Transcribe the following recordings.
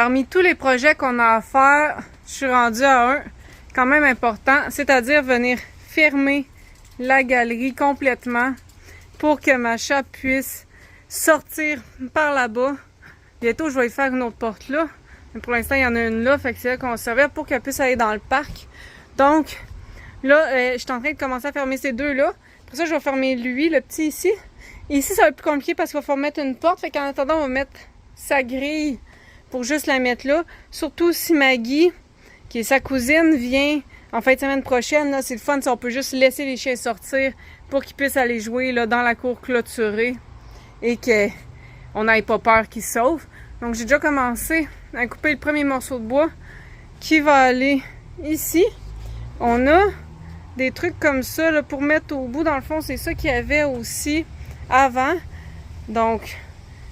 Parmi tous les projets qu'on a à faire, je suis rendue à un quand même important, c'est-à-dire venir fermer la galerie complètement pour que ma chatte puisse sortir par là-bas. Bientôt, je vais y faire une autre porte là. Mais pour l'instant, il y en a une là, fait que c'est là qu'on va servir pour qu'elle puisse aller dans le parc. Donc, là, je suis en train de commencer à fermer ces deux-là. Pour ça, je vais fermer lui, le petit ici. Et ici, ça va être plus compliqué parce qu'il va falloir mettre une porte. Fait qu'en attendant, on va mettre sa grille pour juste la mettre là. Surtout si Maggie, qui est sa cousine, vient en fin de semaine prochaine. Là, c'est le fun si on peut juste laisser les chiens sortir pour qu'ils puissent aller jouer là, dans la cour clôturée et qu'on n'ait pas peur qu'ils se sauvent. Donc, j'ai déjà commencé à couper le premier morceau de bois qui va aller ici. On a des trucs comme ça là, pour mettre au bout. Dans le fond, c'est ça qu'il y avait aussi avant. Donc,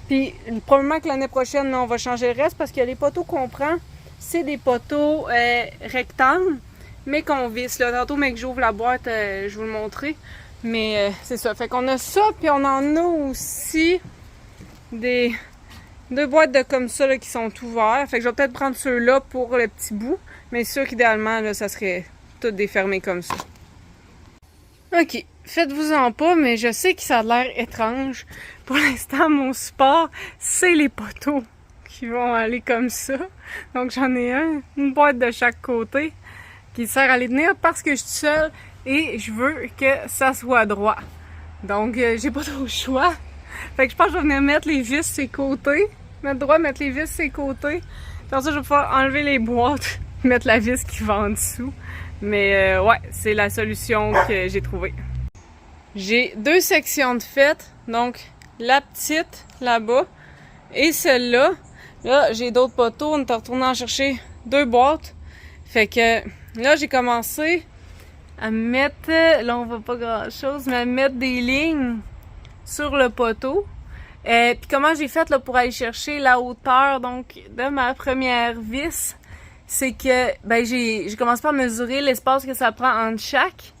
puis probablement que l'année prochaine, là, on va changer le reste parce que les poteaux qu'on prend, c'est des poteaux rectangles, mais qu'on visse. Là. Tantôt, mais que j'ouvre la boîte, je vais vous le montrer. Mais c'est ça. Fait qu'on a ça, puis on en a aussi deux boîtes de comme ça là, qui sont ouvertes. Fait que je vais peut-être prendre ceux-là pour le petit bout. Mais c'est sûr qu'idéalement, là, ça serait tout défermé comme ça. OK. Faites-vous-en pas, mais je sais que ça a l'air étrange. Pour l'instant, mon support, c'est les poteaux qui vont aller comme ça. Donc, j'en ai une boîte de chaque côté qui sert à les tenir parce que je suis seule et je veux que ça soit droit. Donc, j'ai pas trop le choix. Fait que je pense que je vais venir mettre les vis sur ses côtés. Mettre droit, mettre les vis sur ses côtés. Puis ça, je vais pouvoir enlever les boîtes, mettre la vis qui va en dessous. Mais ouais, c'est la solution que j'ai trouvée. J'ai deux sections de fête, donc la petite là-bas et celle-là. Là, j'ai d'autres poteaux, on est retourné en chercher deux boîtes. Fait que là, j'ai commencé à mettre, là on voit pas grand-chose, mais à mettre des lignes sur le poteau. Puis comment j'ai fait là, pour aller chercher la hauteur donc de ma première vis, c'est que ben j'ai commencé par mesurer l'espace que ça prend entre chaque.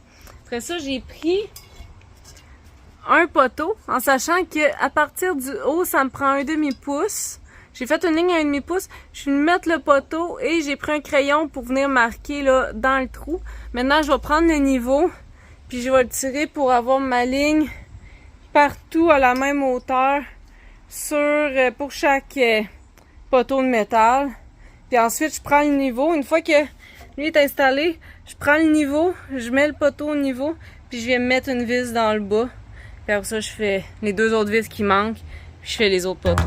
Après ça, j'ai pris un poteau, en sachant que à partir du haut, ça me prend un demi-pouce. J'ai fait une ligne à un demi-pouce. Je suis venue mettre le poteau et j'ai pris un crayon pour venir marquer là dans le trou. Maintenant, je vais prendre le niveau, puis je vais le tirer pour avoir ma ligne partout à la même hauteur pour chaque poteau de métal. Puis ensuite, je prends le niveau. Une fois que lui est installé, je prends le niveau, je mets le poteau au niveau, puis je viens mettre une vis dans le bas. Puis après ça, je fais les deux autres vis qui manquent, puis je fais les autres poteaux.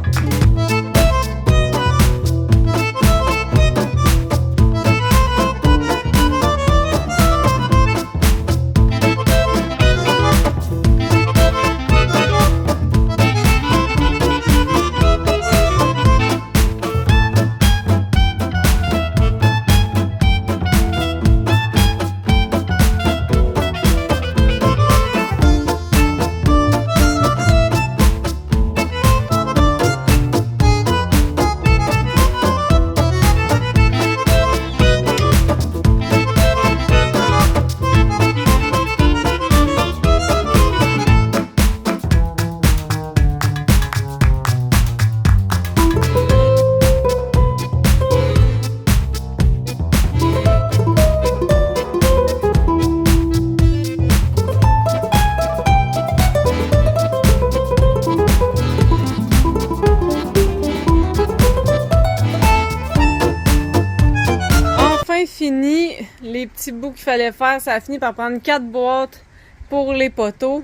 Fini les petits bouts qu'il fallait faire, ça a fini par prendre 4 boîtes pour les poteaux.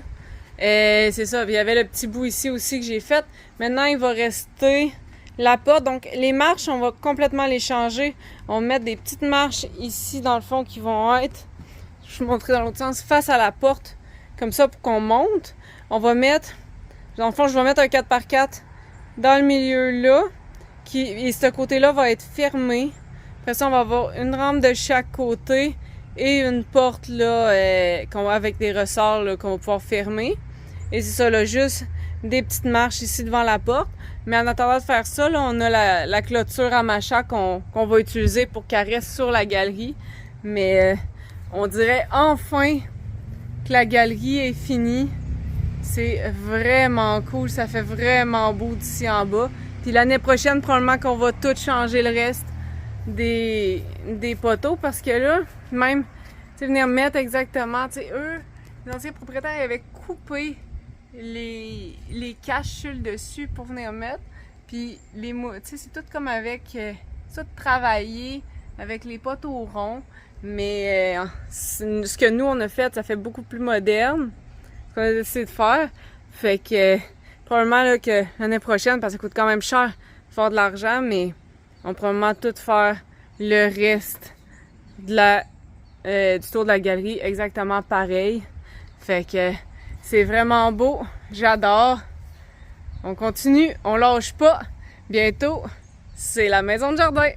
C'est ça, il y avait le petit bout ici aussi que j'ai fait. Maintenant, il va rester la porte. Donc, les marches, on va complètement les changer. On va mettre des petites marches ici, dans le fond, qui vont être, je vais vous montrer dans l'autre sens, face à la porte, comme ça, pour qu'on monte. On va mettre, dans le fond, je vais mettre un 4x4 dans le milieu là, et ce côté-là va être fermé. Après ça, on va avoir une rampe de chaque côté et une porte là avec des ressorts là, qu'on va pouvoir fermer. Et c'est ça, là, juste des petites marches ici devant la porte. Mais en attendant de faire ça, là, on a la clôture à machin qu'on va utiliser pour qu'elle reste sur la galerie. Mais on dirait enfin que la galerie est finie. C'est vraiment cool, ça fait vraiment beau d'ici en bas. Puis l'année prochaine, probablement qu'on va tout changer le reste des poteaux parce que là, même, tu sais, venir mettre exactement, tu sais, eux, les anciens propriétaires avaient coupé les caches sur le dessus pour venir mettre. Puis les, tu sais, c'est tout comme avec, tout travaillé avec les poteaux ronds. Mais ce que nous on a fait, ça fait beaucoup plus moderne. Ce qu'on a décidé de faire. Fait que probablement là, que l'année prochaine, parce que ça coûte quand même cher faire de l'argent, mais on va probablement tout faire le reste de du tour de la galerie exactement pareil. Fait que c'est vraiment beau. J'adore. On continue, on lâche pas. Bientôt, c'est la maison de jardin.